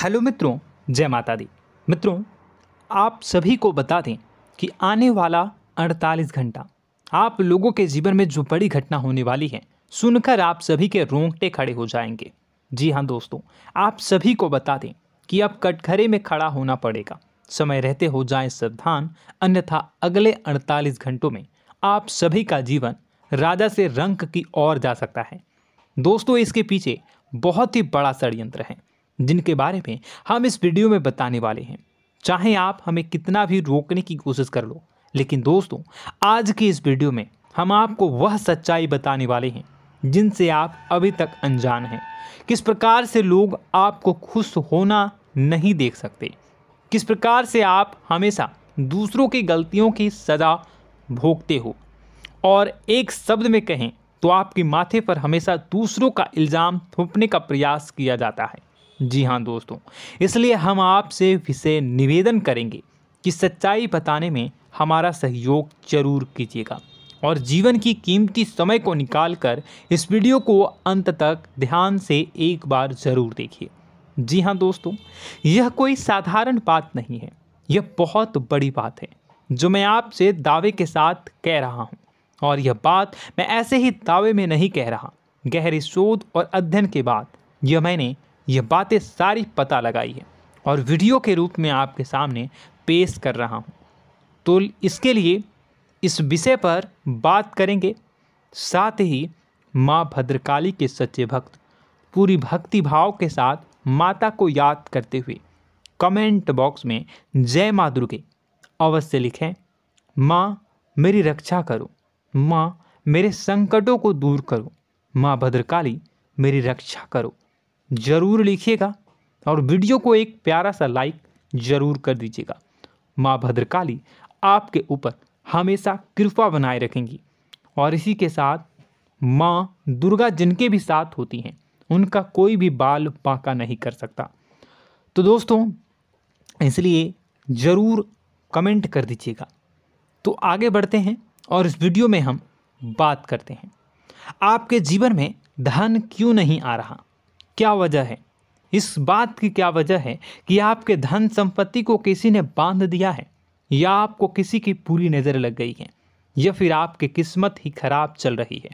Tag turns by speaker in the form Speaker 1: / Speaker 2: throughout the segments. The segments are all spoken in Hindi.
Speaker 1: हेलो मित्रों, जय माता दी। मित्रों, आप सभी को बता दें कि आने वाला 48 घंटा आप लोगों के जीवन में जो बड़ी घटना होने वाली है, सुनकर आप सभी के रोंगटे खड़े हो जाएंगे। जी हाँ दोस्तों, आप सभी को बता दें कि अब कटघरे में खड़ा होना पड़ेगा। समय रहते हो जाएं सावधान, अन्यथा अगले 48 घंटों में आप सभी का जीवन राजा से रंक की ओर जा सकता है। दोस्तों, इसके पीछे बहुत ही बड़ा षड्यंत्र है जिनके बारे में हम इस वीडियो में बताने वाले हैं। चाहे आप हमें कितना भी रोकने की कोशिश कर लो, लेकिन दोस्तों आज की इस वीडियो में हम आपको वह सच्चाई बताने वाले हैं जिनसे आप अभी तक अनजान हैं। किस प्रकार से लोग आपको खुश होना नहीं देख सकते, किस प्रकार से आप हमेशा दूसरों की गलतियों की सज़ा भोगते हो, और एक शब्द में कहें तो आपके माथे पर हमेशा दूसरों का इल्ज़ाम थोपने का प्रयास किया जाता है। जी हाँ दोस्तों, इसलिए हम आपसे विशेष निवेदन करेंगे कि सच्चाई बताने में हमारा सहयोग जरूर कीजिएगा और जीवन की कीमती समय को निकालकर इस वीडियो को अंत तक ध्यान से एक बार ज़रूर देखिए। जी हाँ दोस्तों, यह कोई साधारण बात नहीं है, यह बहुत बड़ी बात है जो मैं आपसे दावे के साथ कह रहा हूँ। और यह बात मैं ऐसे ही दावे में नहीं कह रहा, गहरे शोध और अध्ययन के बाद मैंने यह बातें सारी पता लगाई है और वीडियो के रूप में आपके सामने पेश कर रहा हूँ। तो इसके लिए इस विषय पर बात करेंगे। साथ ही माँ भद्रकाली के सच्चे भक्त पूरी भक्ति भाव के साथ माता को याद करते हुए कमेंट बॉक्स में जय माँ दुर्गे अवश्य लिखें। माँ मेरी रक्षा करो, माँ मेरे संकटों को दूर करो, माँ भद्रकाली मेरी रक्षा करो, ज़रूर लिखिएगा और वीडियो को एक प्यारा सा लाइक ज़रूर कर दीजिएगा। माँ भद्रकाली आपके ऊपर हमेशा कृपा बनाए रखेंगी और इसी के साथ माँ दुर्गा जिनके भी साथ होती हैं उनका कोई भी बाल बांका नहीं कर सकता। तो दोस्तों, इसलिए ज़रूर कमेंट कर दीजिएगा। तो आगे बढ़ते हैं और इस वीडियो में हम बात करते हैं, आपके जीवन में धन क्यों नहीं आ रहा, क्या वजह है। इस बात की क्या वजह है कि आपके धन संपत्ति को किसी ने बांध दिया है, या आपको किसी की पूरी नज़र लग गई है, या फिर आपकी किस्मत ही खराब चल रही है।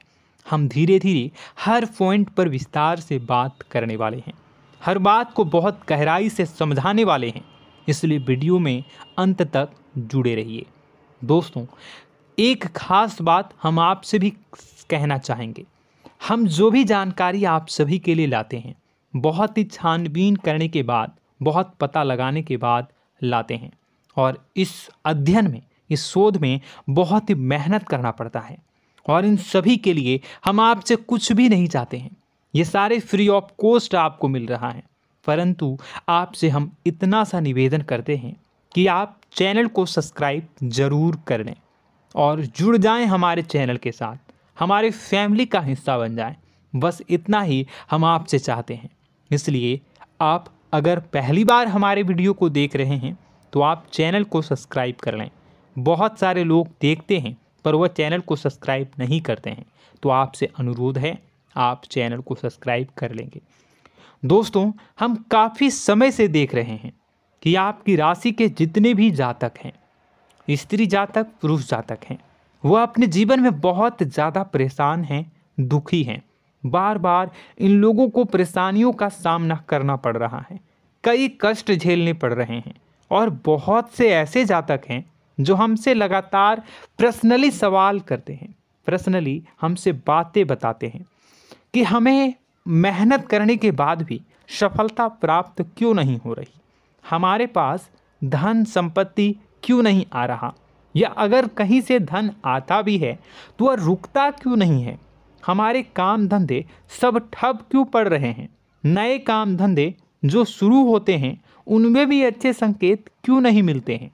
Speaker 1: हम धीरे धीरे हर पॉइंट पर विस्तार से बात करने वाले हैं, हर बात को बहुत गहराई से समझाने वाले हैं, इसलिए वीडियो में अंत तक जुड़े रहिए। दोस्तों, एक खास बात हम आपसे भी कहना चाहेंगे। हम जो भी जानकारी आप सभी के लिए लाते हैं बहुत ही छानबीन करने के बाद, बहुत पता लगाने के बाद लाते हैं, और इस अध्ययन में, इस शोध में बहुत ही मेहनत करना पड़ता है। और इन सभी के लिए हम आपसे कुछ भी नहीं चाहते हैं, ये सारे फ्री ऑफ कॉस्ट आपको मिल रहा है। परंतु आपसे हम इतना सा निवेदन करते हैं कि आप चैनल को सब्सक्राइब ज़रूर कर लें और जुड़ जाएं हमारे चैनल के साथ, हमारे फैमिली का हिस्सा बन जाएं। बस इतना ही हम आपसे चाहते हैं। इसलिए आप अगर पहली बार हमारे वीडियो को देख रहे हैं तो आप चैनल को सब्सक्राइब कर लें। बहुत सारे लोग देखते हैं पर वह चैनल को सब्सक्राइब नहीं करते हैं, तो आपसे अनुरोध है आप चैनल को सब्सक्राइब कर लेंगे। दोस्तों, हम काफ़ी समय से देख रहे हैं कि आपकी राशि के जितने भी जातक हैं, स्त्री जातक, पुरुष जातक हैं, वह अपने जीवन में बहुत ज़्यादा परेशान हैं, दुखी हैं। बार बार इन लोगों को परेशानियों का सामना करना पड़ रहा है, कई कष्ट झेलने पड़ रहे हैं। और बहुत से ऐसे जातक हैं जो हमसे लगातार पर्सनली सवाल करते हैं, पर्सनली हमसे बातें बताते हैं कि हमें मेहनत करने के बाद भी सफलता प्राप्त क्यों नहीं हो रही, हमारे पास धन संपत्ति क्यों नहीं आ रहा, या अगर कहीं से धन आता भी है तो वह रुकता क्यों नहीं है, हमारे काम धंधे सब ठप क्यों पड़ रहे हैं, नए काम धंधे जो शुरू होते हैं उनमें भी अच्छे संकेत क्यों नहीं मिलते हैं,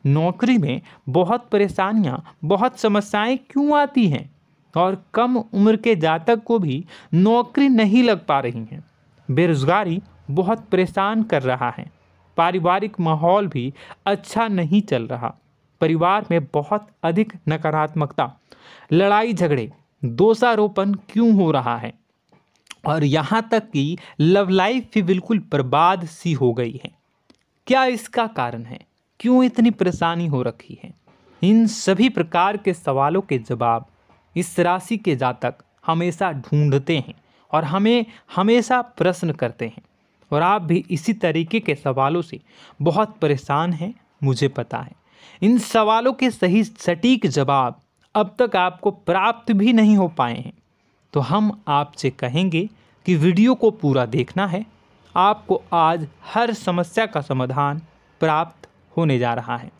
Speaker 1: नौकरी में बहुत परेशानियां, बहुत समस्याएं क्यों आती हैं, और कम उम्र के जातक को भी नौकरी नहीं लग पा रही हैं, बेरोजगारी बहुत परेशान कर रहा है, पारिवारिक माहौल भी अच्छा नहीं चल रहा, परिवार में बहुत अधिक नकारात्मकता, लड़ाई झगड़े, दोषारोपण क्यों हो रहा है, और यहाँ तक कि लव लाइफ भी बिल्कुल बर्बाद सी हो गई है। क्या इसका कारण है? क्यों इतनी परेशानी हो रखी है? इन सभी प्रकार के सवालों के जवाब इस राशि के जातक हमेशा ढूंढते हैं और हमें हमेशा प्रश्न करते हैं। और आप भी इसी तरीके के सवालों से बहुत परेशान हैं, मुझे पता है। इन सवालों के सही सटीक जवाब अब तक आपको प्राप्त भी नहीं हो पाए हैं। तो हम आपसे कहेंगे कि वीडियो को पूरा देखना है। आपको आज हर समस्या का समाधान प्राप्त होने जा रहा है।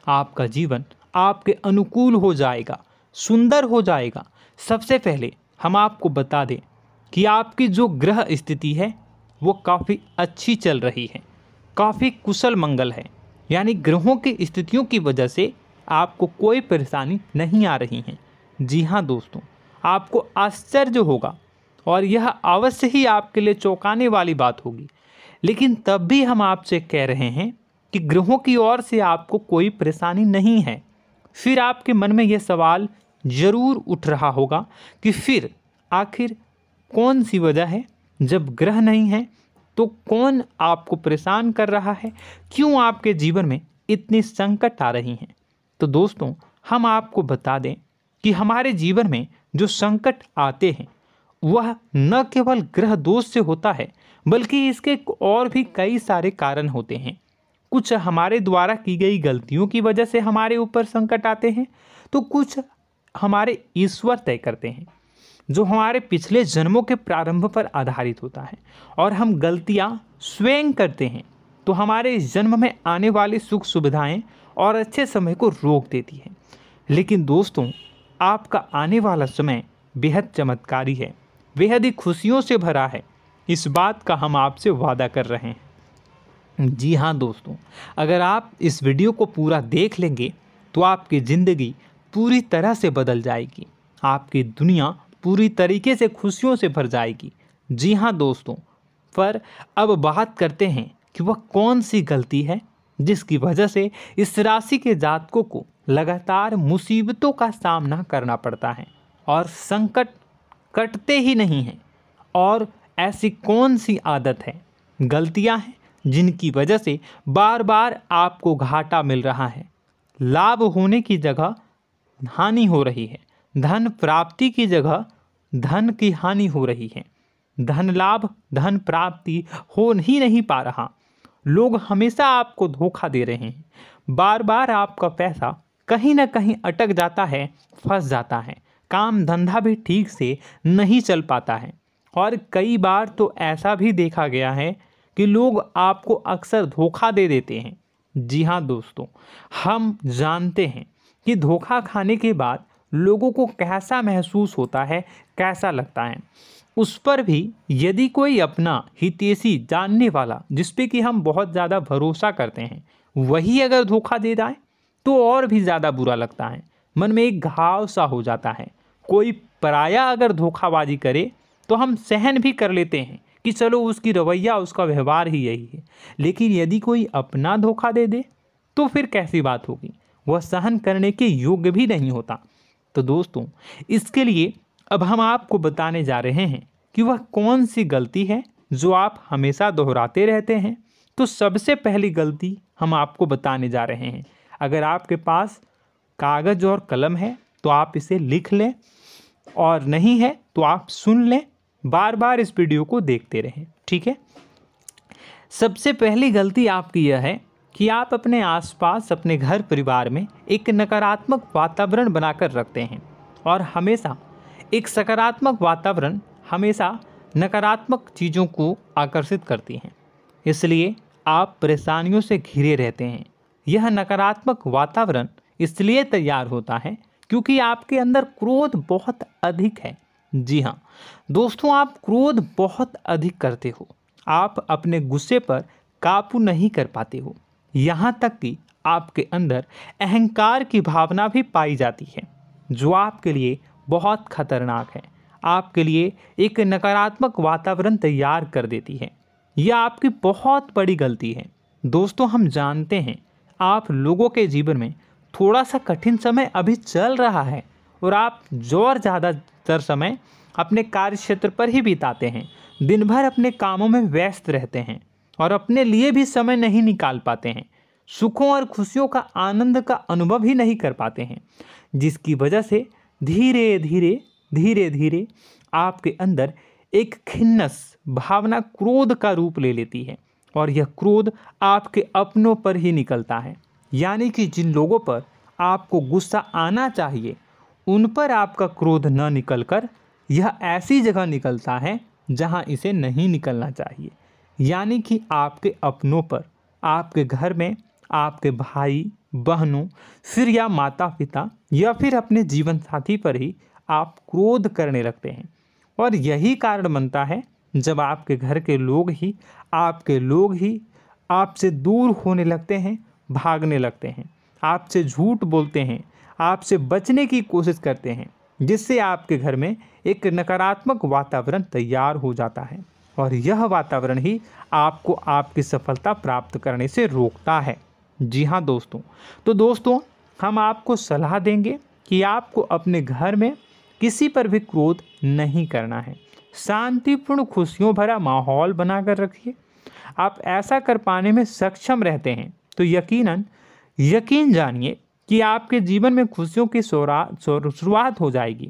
Speaker 1: आपका जीवन आपके अनुकूल हो जाएगा, सुंदर हो जाएगा। सबसे पहले हम आपको बता दें कि आपकी जो ग्रह स्थिति है वो काफ़ी अच्छी चल रही है, काफ़ी कुशल मंगल है। यानी ग्रहों की स्थितियों की वजह से आपको कोई परेशानी नहीं आ रही है। जी हाँ दोस्तों, आपको आश्चर्य होगा और यह अवश्य ही आपके लिए चौंकाने वाली बात होगी। लेकिन तब भी हम आपसे कह रहे हैं कि ग्रहों की ओर से आपको कोई परेशानी नहीं है। फिर आपके मन में यह सवाल ज़रूर उठ रहा होगा कि फिर आखिर कौन सी वजह है? जब ग्रह नहीं है तो कौन आपको परेशान कर रहा है? क्यों आपके जीवन में इतनी संकट आ रही हैं? तो दोस्तों, हम आपको बता दें कि हमारे जीवन में जो संकट आते हैं वह न केवल ग्रह दोष से होता है, बल्कि इसके और भी कई सारे कारण होते हैं। कुछ हमारे द्वारा की गई गलतियों की वजह से हमारे ऊपर संकट आते हैं, तो कुछ हमारे ईश्वर तय करते हैं, जो हमारे पिछले जन्मों के प्रारंभ पर आधारित होता है। और हम गलतियां स्वयं करते हैं तो हमारे इस जन्म में आने वाली सुख सुविधाएं और अच्छे समय को रोक देती है। लेकिन दोस्तों, आपका आने वाला समय बेहद चमत्कारी है, बेहद ही खुशियों से भरा है। इस बात का हम आपसे वादा कर रहे हैं। जी हाँ दोस्तों, अगर आप इस वीडियो को पूरा देख लेंगे तो आपकी ज़िंदगी पूरी तरह से बदल जाएगी, आपकी दुनिया पूरी तरीके से खुशियों से भर जाएगी। जी हाँ दोस्तों, पर अब बात करते हैं कि वह कौन सी गलती है जिसकी वजह से इस राशि के जातकों को लगातार मुसीबतों का सामना करना पड़ता है और संकट कटते ही नहीं हैं। और ऐसी कौन सी आदत है, गलतियां हैं जिनकी वजह से बार बार आपको घाटा मिल रहा है, लाभ होने की जगह हानि हो रही है, धन प्राप्ति की जगह धन की हानि हो रही है, धन लाभ धन प्राप्ति हो ही नहीं पा रहा, लोग हमेशा आपको धोखा दे रहे हैं, बार बार आपका पैसा कहीं ना कहीं अटक जाता है, फंस जाता है, काम धंधा भी ठीक से नहीं चल पाता है। और कई बार तो ऐसा भी देखा गया है कि लोग आपको अक्सर धोखा दे देते हैं। जी हाँ दोस्तों, हम जानते हैं कि धोखा खाने के बाद लोगों को कैसा महसूस होता है, कैसा लगता है। उस पर भी यदि कोई अपना हितैषी जानने वाला, जिस पे कि हम बहुत ज़्यादा भरोसा करते हैं, वही अगर धोखा दे जाए तो और भी ज़्यादा बुरा लगता है, मन में एक घाव सा हो जाता है। कोई पराया अगर धोखाबाजी करे तो हम सहन भी कर लेते हैं कि चलो उसकी रवैया, उसका व्यवहार ही यही है। लेकिन यदि कोई अपना धोखा दे दे तो फिर कैसी बात होगी, वह सहन करने के योग्य भी नहीं होता। तो दोस्तों, इसके लिए अब हम आपको बताने जा रहे हैं कि वह कौन सी गलती है जो आप हमेशा दोहराते रहते हैं। तो सबसे पहली गलती हम आपको बताने जा रहे हैं। अगर आपके पास कागज़ और कलम है तो आप इसे लिख लें, और नहीं है तो आप सुन लें, बार बार इस वीडियो को देखते रहें, ठीक है। सबसे पहली गलती आपकी यह है कि आप अपने आसपास, अपने घर परिवार में एक नकारात्मक वातावरण बनाकर रखते हैं। और हमेशा एक सकारात्मक वातावरण हमेशा नकारात्मक चीज़ों को आकर्षित करती हैं, इसलिए आप परेशानियों से घिरे रहते हैं। यह नकारात्मक वातावरण इसलिए तैयार होता है क्योंकि आपके अंदर क्रोध बहुत अधिक है। जी हाँ दोस्तों, आप क्रोध बहुत अधिक करते हो, आप अपने गुस्से पर काबू नहीं कर पाते हो, यहाँ तक कि आपके अंदर अहंकार की भावना भी पाई जाती है, जो आपके लिए बहुत खतरनाक है, आपके लिए एक नकारात्मक वातावरण तैयार कर देती है। यह आपकी बहुत बड़ी गलती है। दोस्तों, हम जानते हैं आप लोगों के जीवन में थोड़ा सा कठिन समय अभी चल रहा है और आप और ज़्यादा अधिकतर समय अपने कार्य क्षेत्र पर ही बिताते हैं, दिन भर अपने कामों में व्यस्त रहते हैं और अपने लिए भी समय नहीं निकाल पाते हैं, सुखों और खुशियों का आनंद का अनुभव ही नहीं कर पाते हैं, जिसकी वजह से धीरे धीरे आपके अंदर एक खिन्नस भावना क्रोध का रूप ले लेती है और यह क्रोध आपके अपनों पर ही निकलता है। यानी कि जिन लोगों पर आपको गुस्सा आना चाहिए उन पर आपका क्रोध न निकलकर यह ऐसी जगह निकलता है जहां इसे नहीं निकलना चाहिए। यानी कि आपके अपनों पर, आपके घर में आपके भाई बहनों, फिर या माता पिता या फिर अपने जीवन साथी पर ही आप क्रोध करने लगते हैं। और यही कारण बनता है जब आपके घर के लोग ही आपसे दूर होने लगते हैं, भागने लगते हैं, आपसे झूठ बोलते हैं, आपसे बचने की कोशिश करते हैं, जिससे आपके घर में एक नकारात्मक वातावरण तैयार हो जाता है और यह वातावरण ही आपको आपकी सफलता प्राप्त करने से रोकता है। जी हाँ दोस्तों, तो दोस्तों हम आपको सलाह देंगे कि आपको अपने घर में किसी पर भी क्रोध नहीं करना है। शांतिपूर्ण खुशियों भरा माहौल बनाकर रखिए। आप ऐसा कर पाने में सक्षम रहते हैं तो यकीन जानिए कि आपके जीवन में खुशियों की शुरुआत हो जाएगी,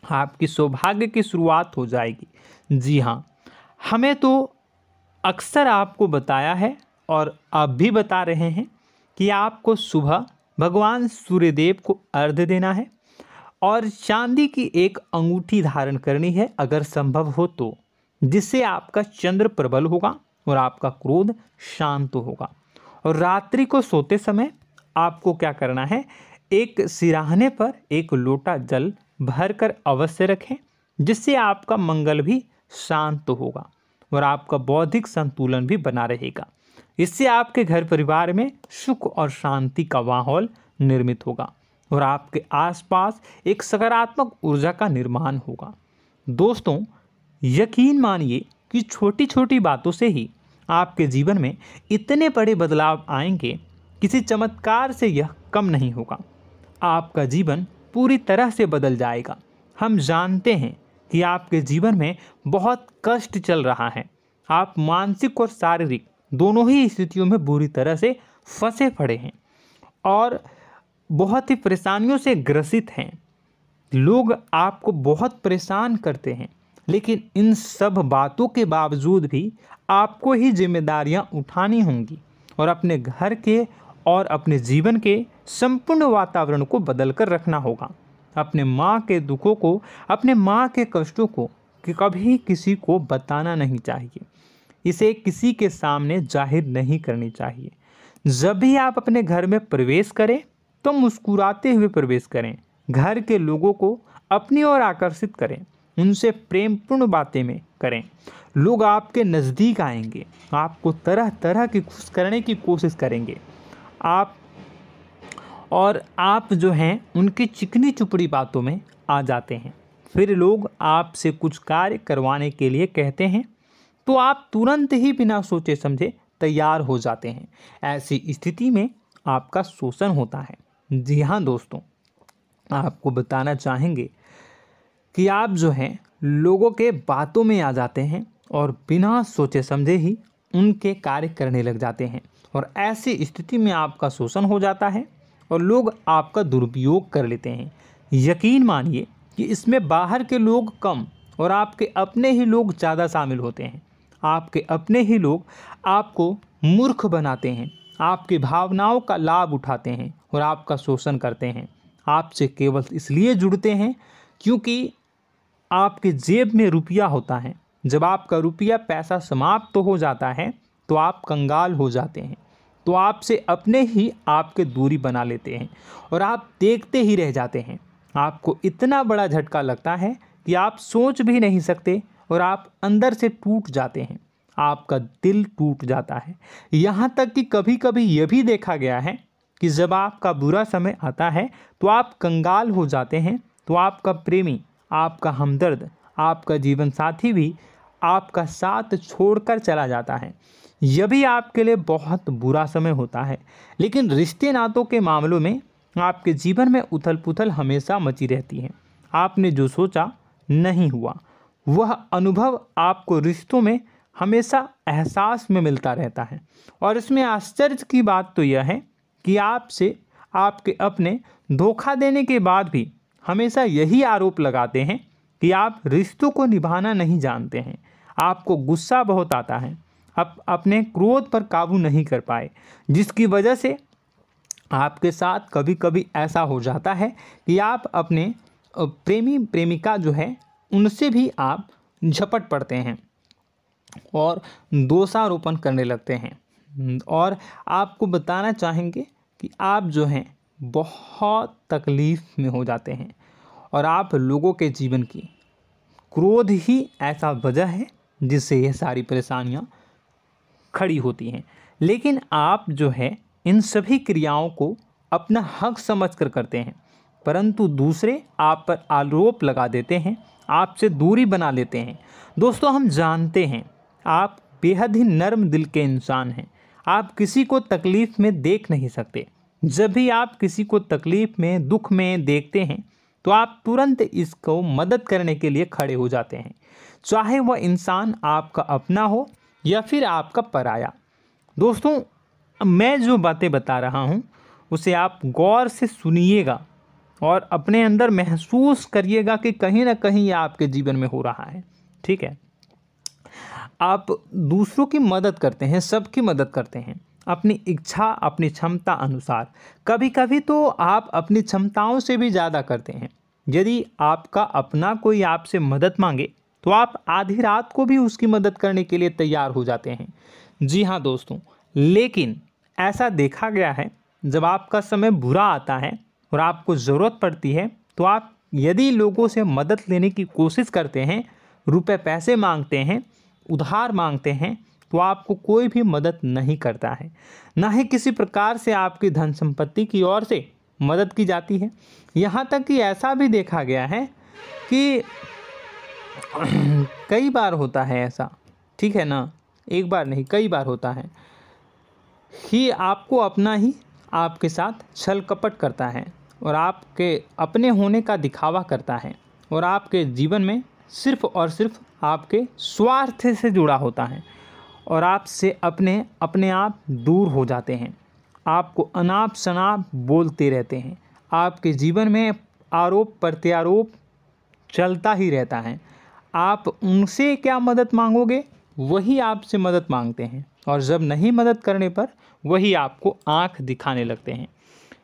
Speaker 1: आपकी सौभाग्य की शुरुआत हो जाएगी। जी हाँ, हमें तो अक्सर आपको बताया है और अब भी बता रहे हैं कि आपको सुबह भगवान सूर्यदेव को अर्घ्य देना है और चांदी की एक अंगूठी धारण करनी है अगर संभव हो तो, जिससे आपका चंद्र प्रबल होगा और आपका क्रोध शांत होगा। और रात्रि को सोते समय आपको क्या करना है, एक सिराहने पर एक लोटा जल भरकर अवश्य रखें, जिससे आपका मंगल भी शांत होगा और आपका बौद्धिक संतुलन भी बना रहेगा। इससे आपके घर परिवार में सुख और शांति का माहौल निर्मित होगा और आपके आसपास एक सकारात्मक ऊर्जा का निर्माण होगा। दोस्तों यकीन मानिए कि छोटी छोटी बातों से ही आपके जीवन में इतने बड़े बदलाव आएंगे, किसी चमत्कार से यह कम नहीं होगा। आपका जीवन पूरी तरह से बदल जाएगा। हम जानते हैं कि आपके जीवन में बहुत कष्ट चल रहा है, आप मानसिक और शारीरिक दोनों ही स्थितियों में बुरी तरह से फंसे पड़े हैं और बहुत ही परेशानियों से ग्रसित हैं। लोग आपको बहुत परेशान करते हैं, लेकिन इन सब बातों के बावजूद भी आपको ही जिम्मेदारियां उठानी होंगी और अपने घर के और अपने जीवन के संपूर्ण वातावरण को बदल कर रखना होगा। अपने माँ के दुखों को, अपने माँ के कष्टों को कभी किसी को बताना नहीं चाहिए, इसे किसी के सामने जाहिर नहीं करनी चाहिए। जब भी आप अपने घर में प्रवेश करें तो मुस्कुराते हुए प्रवेश करें, घर के लोगों को अपनी ओर आकर्षित करें, उनसे प्रेमपूर्ण बातें में करें। लोग आपके नज़दीक आएंगे, आपको तरह तरह की खुश करने की कोशिश करेंगे। आप जो हैं उनकी चिकनी चुपड़ी बातों में आ जाते हैं। फिर लोग आपसे कुछ कार्य करवाने के लिए कहते हैं तो आप तुरंत ही बिना सोचे समझे तैयार हो जाते हैं। ऐसी स्थिति में आपका शोषण होता है। जी हाँ दोस्तों, आपको बताना चाहेंगे कि आप जो हैं लोगों के बातों में आ जाते हैं और बिना सोचे समझे ही उनके कार्य करने लग जाते हैं और ऐसी स्थिति में आपका शोषण हो जाता है और लोग आपका दुरुपयोग कर लेते हैं। यकीन मानिए कि इसमें बाहर के लोग कम और आपके अपने ही लोग ज़्यादा शामिल होते हैं। आपके अपने ही लोग आपको मूर्ख बनाते हैं, आपकी भावनाओं का लाभ उठाते हैं और आपका शोषण करते हैं। आपसे केवल इसलिए जुड़ते हैं क्योंकि आपके जेब में रुपया होता है। जब आपका रुपया पैसा समाप्त हो जाता है तो आप कंगाल हो जाते हैं, तो आपसे अपने ही आपके दूरी बना लेते हैं और आप देखते ही रह जाते हैं। आपको इतना बड़ा झटका लगता है कि आप सोच भी नहीं सकते और आप अंदर से टूट जाते हैं, आपका दिल टूट जाता है। यहाँ तक कि कभी कभी यह भी देखा गया है कि जब आपका बुरा समय आता है तो आप कंगाल हो जाते हैं, तो आपका प्रेमी, आपका हमदर्द, आपका जीवन साथी भी आपका साथ छोड़कर चला जाता है। यह भी आपके लिए बहुत बुरा समय होता है। लेकिन रिश्ते नातों के मामलों में आपके जीवन में उथल पुथल हमेशा मची रहती है। आपने जो सोचा नहीं हुआ। वह अनुभव आपको रिश्तों में हमेशा एहसास में मिलता रहता है। और इसमें आश्चर्य की बात तो यह है कि आपसे आपके अपने धोखा देने के बाद भी हमेशा यही आरोप लगाते हैं कि आप रिश्तों को निभाना नहीं जानते हैं। आपको गुस्सा बहुत आता है, आप अपने क्रोध पर काबू नहीं कर पाए, जिसकी वजह से आपके साथ कभी कभी ऐसा हो जाता है कि आप अपने प्रेमी प्रेमिका जो है उनसे भी आप झपट पड़ते हैं और दोषारोपण करने लगते हैं। और आपको बताना चाहेंगे कि आप जो हैं बहुत तकलीफ़ में हो जाते हैं और आप लोगों के जीवन की क्रोध ही ऐसा वजह है जिससे ये सारी परेशानियां खड़ी होती हैं। लेकिन आप जो है इन सभी क्रियाओं को अपना हक समझकर करते हैं, परंतु दूसरे आप पर आरोप लगा देते हैं, आपसे दूरी बना लेते हैं। दोस्तों, हम जानते हैं आप बेहद ही नर्म दिल के इंसान हैं। आप किसी को तकलीफ़ में देख नहीं सकते। जब भी आप किसी को तकलीफ़ में, दुख में देखते हैं तो आप तुरंत इसको मदद करने के लिए खड़े हो जाते हैं, चाहे वह इंसान आपका अपना हो या फिर आपका पराया। दोस्तों, मैं जो बातें बता रहा हूँ उसे आप गौर से सुनिएगा और अपने अंदर महसूस करिएगा कि कहीं ना कहीं ये आपके जीवन में हो रहा है। ठीक है, आप दूसरों की मदद करते हैं, सबकी मदद करते हैं अपनी इच्छा, अपनी क्षमता अनुसार। कभी कभी तो आप अपनी क्षमताओं से भी ज़्यादा करते हैं। यदि आपका अपना कोई आपसे मदद मांगे तो आप आधी रात को भी उसकी मदद करने के लिए तैयार हो जाते हैं। जी हाँ दोस्तों, लेकिन ऐसा देखा गया है जब आपका समय बुरा आता है और आपको ज़रूरत पड़ती है तो आप यदि लोगों से मदद लेने की कोशिश करते हैं, रुपए पैसे मांगते हैं, उधार मांगते हैं, तो आपको कोई भी मदद नहीं करता है। ना ही किसी प्रकार से आपकी धन संपत्ति की ओर से मदद की जाती है। यहाँ तक कि ऐसा भी देखा गया है कि कई बार होता है ऐसा, ठीक है ना, एक बार नहीं कई बार होता है कि आपको अपना ही आपके साथ छल कपट करता है और आपके अपने होने का दिखावा करता है और आपके जीवन में सिर्फ और सिर्फ आपके स्वार्थ से जुड़ा होता है और आपसे अपने आप दूर हो जाते हैं। आपको अनाप शनाप बोलते रहते हैं। आपके जीवन में आरोप प्रत्यारोप चलता ही रहता है। आप उनसे क्या मदद मांगोगे, वही आपसे मदद मांगते हैं और जब नहीं मदद करने पर वही आपको आंख दिखाने लगते हैं।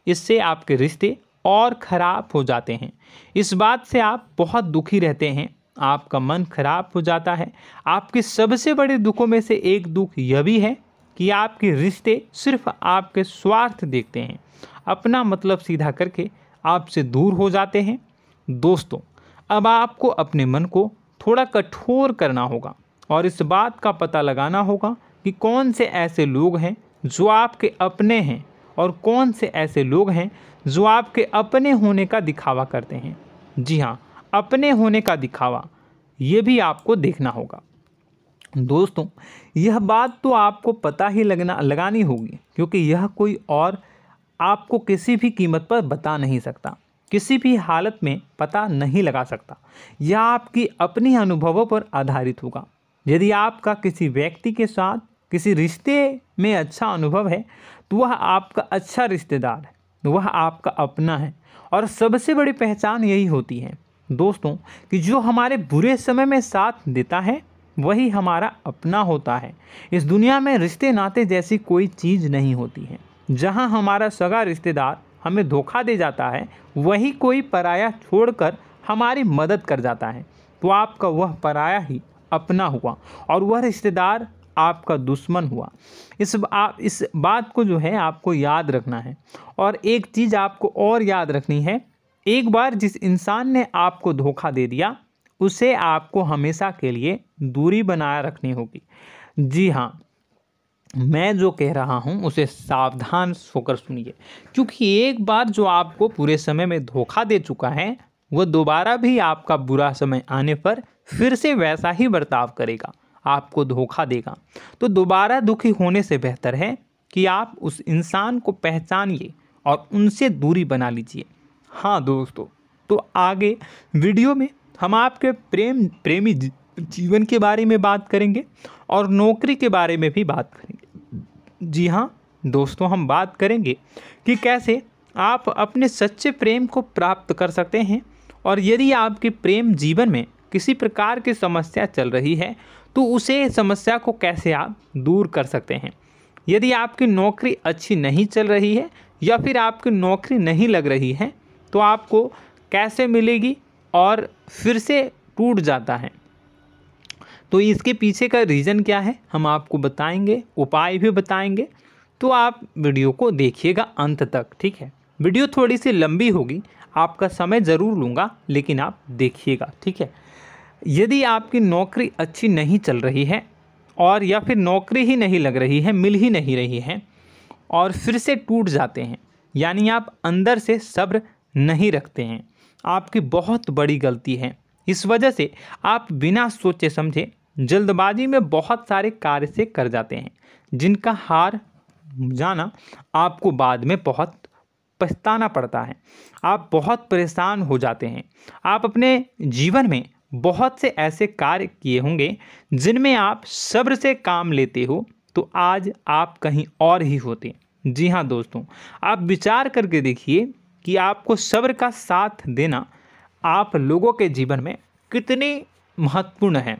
Speaker 1: इससे आपके रिश्ते और ख़राब हो जाते हैं। इस बात से आप बहुत दुखी रहते हैं, आपका मन खराब हो जाता है। आपके सबसे बड़े दुखों में से एक दुख यह भी है कि आपके रिश्ते सिर्फ आपके स्वार्थ देखते हैं, अपना मतलब सीधा करके आपसे दूर हो जाते हैं। दोस्तों, अब आपको अपने मन को थोड़ा कठोर करना होगा और इस बात का पता लगाना होगा कि कौन से ऐसे लोग हैं जो आपके अपने हैं और कौन से ऐसे लोग हैं जो आपके अपने होने का दिखावा करते हैं। जी हाँ, अपने होने का दिखावा, ये भी आपको देखना होगा। दोस्तों, यह बात तो आपको पता ही लगानी होगी, क्योंकि यह कोई और आपको किसी भी कीमत पर बता नहीं सकता, किसी भी हालत में पता नहीं लगा सकता। यह आपकी अपनी अनुभवों पर आधारित होगा। यदि आपका किसी व्यक्ति के साथ किसी रिश्ते में अच्छा अनुभव है तो वह आपका अच्छा रिश्तेदार है, वह आपका अपना है। और सबसे बड़ी पहचान यही होती है दोस्तों कि जो हमारे बुरे समय में साथ देता है वही हमारा अपना होता है। इस दुनिया में रिश्ते नाते जैसी कोई चीज़ नहीं होती है। जहां हमारा सगा रिश्तेदार हमें धोखा दे जाता है, वही कोई पराया छोड़कर हमारी मदद कर जाता है, तो आपका वह पराया ही अपना हुआ और वह रिश्तेदार आपका दुश्मन हुआ। इस बात को जो है आपको याद रखना है। और एक चीज़ आपको और याद रखनी है, एक बार जिस इंसान ने आपको धोखा दे दिया उसे आपको हमेशा के लिए दूरी बनाए रखनी होगी। जी हाँ, मैं जो कह रहा हूँ उसे सावधान होकर सुनिए, क्योंकि एक बार जो आपको पूरे समय में धोखा दे चुका है वह दोबारा भी आपका बुरा समय आने पर फिर से वैसा ही बर्ताव करेगा, आपको धोखा देगा। तो दोबारा दुखी होने से बेहतर है कि आप उस इंसान को पहचानिए और उनसे दूरी बना लीजिए। हाँ दोस्तों, तो आगे वीडियो में हम आपके प्रेमी जीवन के बारे में बात करेंगे और नौकरी के बारे में भी बात करेंगे। जी हाँ दोस्तों, हम बात करेंगे कि कैसे आप अपने सच्चे प्रेम को प्राप्त कर सकते हैं, और यदि आपके प्रेम जीवन में किसी प्रकार की समस्या चल रही है तो उसे समस्या को कैसे आप दूर कर सकते हैं। यदि आपकी नौकरी अच्छी नहीं चल रही है या फिर आपकी नौकरी नहीं लग रही है तो आपको कैसे मिलेगी और फिर से टूट जाता है, तो इसके पीछे का रीज़न क्या है हम आपको बताएंगे, उपाय भी बताएंगे। तो आप वीडियो को देखिएगा अंत तक, ठीक है। वीडियो थोड़ी सी लंबी होगी, आपका समय ज़रूर लूँगा, लेकिन आप देखिएगा, ठीक है। यदि आपकी नौकरी अच्छी नहीं चल रही है और या फिर नौकरी ही नहीं लग रही है, मिल ही नहीं रही है और फिर से टूट जाते हैं, यानी आप अंदर से सब्र नहीं रखते हैं, आपकी बहुत बड़ी गलती है। इस वजह से आप बिना सोचे समझे जल्दबाजी में बहुत सारे कार्य से कर जाते हैं, जिनका हार जाना आपको बाद में बहुत पछताना पड़ता है। आप बहुत परेशान हो जाते हैं। आप अपने जीवन में बहुत से ऐसे कार्य किए होंगे जिनमें आप सब्र से काम लेते हो, तो आज आप कहीं और ही होते। जी हाँ दोस्तों, आप विचार करके देखिए कि आपको सब्र का साथ देना आप लोगों के जीवन में कितने महत्वपूर्ण है।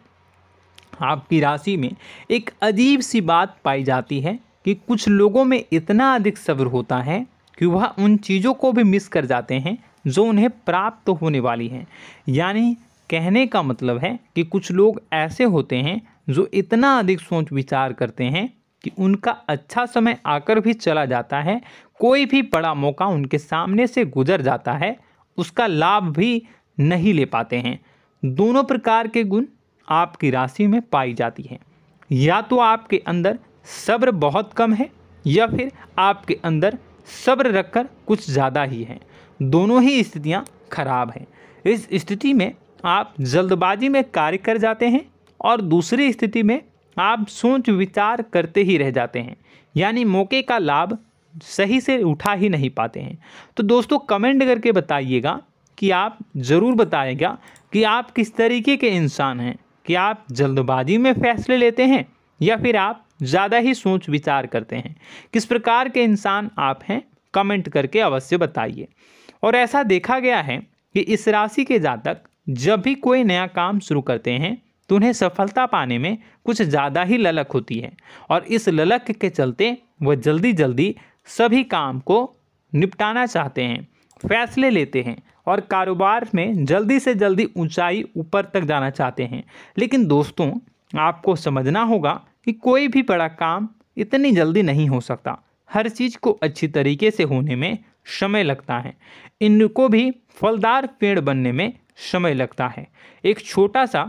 Speaker 1: आपकी राशि में एक अजीब सी बात पाई जाती है कि कुछ लोगों में इतना अधिक सब्र होता है कि वह उन चीज़ों को भी मिस कर जाते हैं जो उन्हें प्राप्त होने वाली हैं। यानी कहने का मतलब है कि कुछ लोग ऐसे होते हैं जो इतना अधिक सोच विचार करते हैं कि उनका अच्छा समय आकर भी चला जाता है, कोई भी बड़ा मौका उनके सामने से गुजर जाता है, उसका लाभ भी नहीं ले पाते हैं। दोनों प्रकार के गुण आपकी राशि में पाई जाती हैं। या तो आपके अंदर सब्र बहुत कम है या फिर आपके अंदर सब्र रखकर कुछ ज़्यादा ही है। दोनों ही स्थितियाँ खराब हैं। इस स्थिति में आप जल्दबाजी में कार्य कर जाते हैं और दूसरी स्थिति में आप सोच विचार करते ही रह जाते हैं, यानी मौके का लाभ सही से उठा ही नहीं पाते हैं। तो दोस्तों कमेंट करके बताइएगा कि आप ज़रूर बताइएगा कि आप किस तरीके के इंसान हैं, कि आप जल्दबाजी में फैसले लेते हैं या फिर आप ज़्यादा ही सोच विचार करते हैं। किस प्रकार के इंसान आप हैं, कमेंट करके अवश्य बताइए। और ऐसा देखा गया है कि इस राशि के जातक जब भी कोई नया काम शुरू करते हैं तो उन्हें सफलता पाने में कुछ ज़्यादा ही ललक होती है, और इस ललक के चलते वह जल्दी जल्दी सभी काम को निपटाना चाहते हैं, फैसले लेते हैं और कारोबार में जल्दी से जल्दी ऊंचाई ऊपर तक जाना चाहते हैं। लेकिन दोस्तों आपको समझना होगा कि कोई भी बड़ा काम इतनी जल्दी नहीं हो सकता। हर चीज़ को अच्छी तरीके से होने में समय लगता है। इनको भी फलदार पेड़ बनने में समय लगता है। एक छोटा सा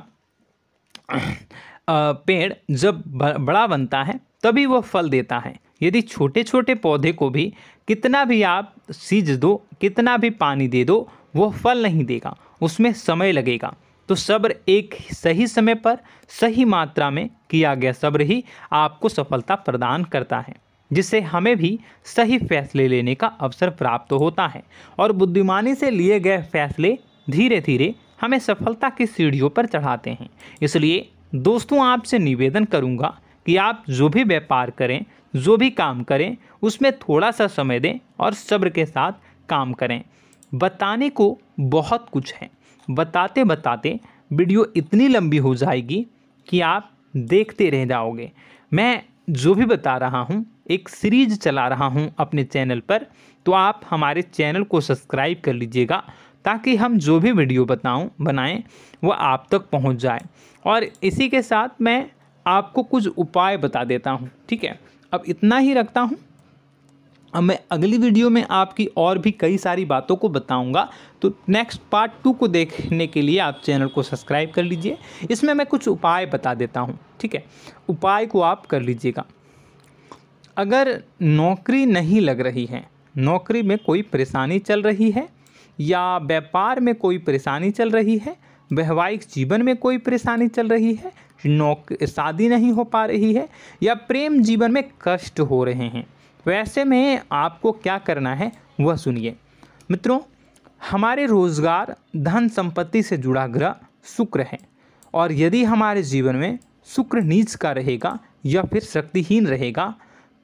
Speaker 1: पेड़ जब बड़ा बनता है तभी वह फल देता है। यदि छोटे छोटे पौधे को भी कितना भी आप सींच दो, कितना भी पानी दे दो, वह फल नहीं देगा, उसमें समय लगेगा। तो सब्र एक सही समय पर सही मात्रा में किया गया सब्र ही आपको सफलता प्रदान करता है, जिससे हमें भी सही फैसले लेने का अवसर प्राप्त होता है और बुद्धिमानी से लिए गए फैसले धीरे धीरे हमें सफलता की सीढ़ियों पर चढ़ाते हैं। इसलिए दोस्तों आपसे निवेदन करूंगा कि आप जो भी व्यापार करें, जो भी काम करें, उसमें थोड़ा सा समय दें और सब्र के साथ काम करें। बताने को बहुत कुछ है, बताते बताते वीडियो इतनी लंबी हो जाएगी कि आप देखते रह जाओगे। मैं जो भी बता रहा हूँ एक सीरीज चला रहा हूँ अपने चैनल पर, तो आप हमारे चैनल को सब्सक्राइब कर लीजिएगा ताकि हम जो भी वीडियो बनाएं वो आप तक पहुँच जाए। और इसी के साथ मैं आपको कुछ उपाय बता देता हूँ, ठीक है। अब इतना ही रखता हूँ। अब मैं अगली वीडियो में आपकी और भी कई सारी बातों को बताऊंगा, तो नेक्स्ट पार्ट 2 को देखने के लिए आप चैनल को सब्सक्राइब कर लीजिए। इसमें मैं कुछ उपाय बता देता हूं, ठीक है। उपाय को आप कर लीजिएगा। अगर नौकरी नहीं लग रही है, नौकरी में कोई परेशानी चल रही है, या व्यापार में कोई परेशानी चल रही है, वैवाहिक जीवन में कोई परेशानी चल रही है, शादी नहीं हो पा रही है, या प्रेम जीवन में कष्ट हो रहे हैं, वैसे में आपको क्या करना है वह सुनिए। मित्रों, हमारे रोजगार धन संपत्ति से जुड़ा ग्रह शुक्र है, और यदि हमारे जीवन में शुक्र नीच का रहेगा या फिर शक्तिहीन रहेगा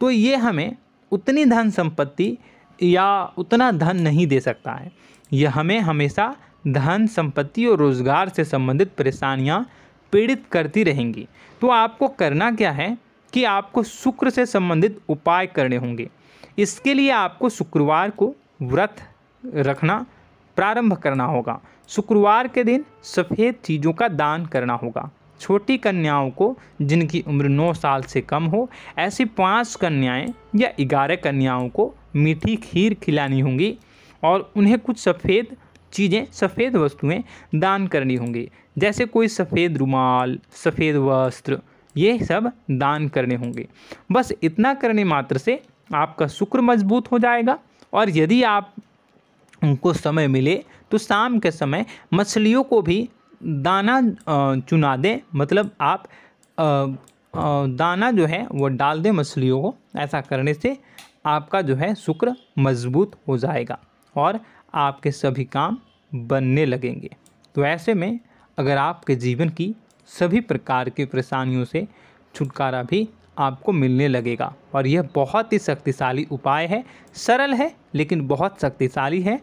Speaker 1: तो ये हमें उतनी धन संपत्ति या उतना धन नहीं दे सकता है। यह हमें हमेशा धन संपत्ति और रोजगार से संबंधित परेशानियां पीड़ित करती रहेंगी। तो आपको करना क्या है कि आपको शुक्र से संबंधित उपाय करने होंगे। इसके लिए आपको शुक्रवार को व्रत रखना प्रारंभ करना होगा। शुक्रवार के दिन सफ़ेद चीज़ों का दान करना होगा। छोटी कन्याओं को जिनकी उम्र 9 साल से कम हो, ऐसी 5 कन्याएं या 11 कन्याओं को मीठी खीर खिलानी होंगी और उन्हें कुछ सफ़ेद चीज़ें, सफ़ेद वस्तुएं दान करनी होंगी, जैसे कोई सफ़ेद रुमाल, सफ़ेद वस्त्र, ये सब दान करने होंगे। बस इतना करने मात्र से आपका शुक्र मजबूत हो जाएगा। और यदि आप उनको समय मिले तो शाम के समय मछलियों को भी दाना चुना दें, मतलब आप दाना जो है वो डाल दें मछलियों को। ऐसा करने से आपका जो है शुक्र मजबूत हो जाएगा और आपके सभी काम बनने लगेंगे। तो ऐसे में अगर आपके जीवन की सभी प्रकार की परेशानियों से छुटकारा भी आपको मिलने लगेगा। और यह बहुत ही शक्तिशाली उपाय है, सरल है लेकिन बहुत शक्तिशाली है।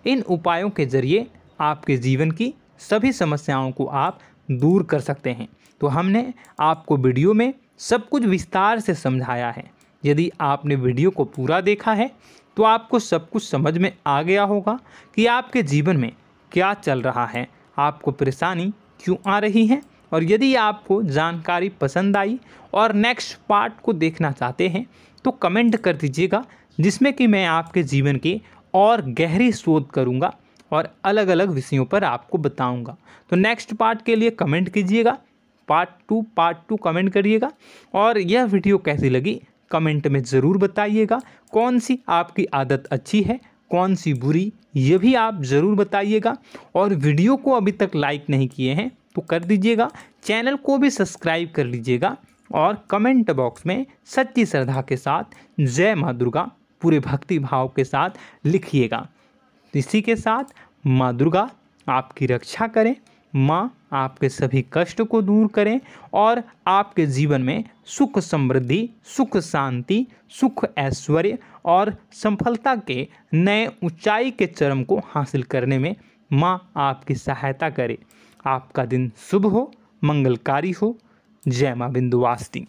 Speaker 1: इन उपायों के ज़रिए आपके जीवन की सभी समस्याओं को आप दूर कर सकते हैं। तो हमने आपको वीडियो में सब कुछ विस्तार से समझाया है। यदि आपने वीडियो को पूरा देखा है तो आपको सब कुछ समझ में आ गया होगा कि आपके जीवन में क्या चल रहा है, आपको परेशानी क्यों आ रही है। और यदि आपको जानकारी पसंद आई और नेक्स्ट पार्ट को देखना चाहते हैं तो कमेंट कर दीजिएगा, जिसमें कि मैं आपके जीवन की और गहरी शोध करूंगा और अलग अलग विषयों पर आपको बताऊंगा। तो नेक्स्ट पार्ट के लिए कमेंट कीजिएगा, पार्ट टू कमेंट करिएगा। और यह वीडियो कैसी लगी कमेंट में ज़रूर बताइएगा। कौन सी आपकी आदत अच्छी है, कौन सी बुरी, ये भी आप ज़रूर बताइएगा। और वीडियो को अभी तक लाइक नहीं किए हैं तो कर दीजिएगा, चैनल को भी सब्सक्राइब कर लीजिएगा और कमेंट बॉक्स में सच्ची श्रद्धा के साथ जय माँ दुर्गा पूरे भक्ति भाव के साथ लिखिएगा। इसी के साथ माँ दुर्गा आपकी रक्षा करें, माँ आपके सभी कष्ट को दूर करें और आपके जीवन में सुख समृद्धि, सुख शांति, सुख ऐश्वर्य और सफलता के नए ऊंचाई के चरम को हासिल करने में माँ आपकी सहायता करे। आपका दिन शुभ हो, मंगलकारी हो। जय माँ विंध्यवासिनी।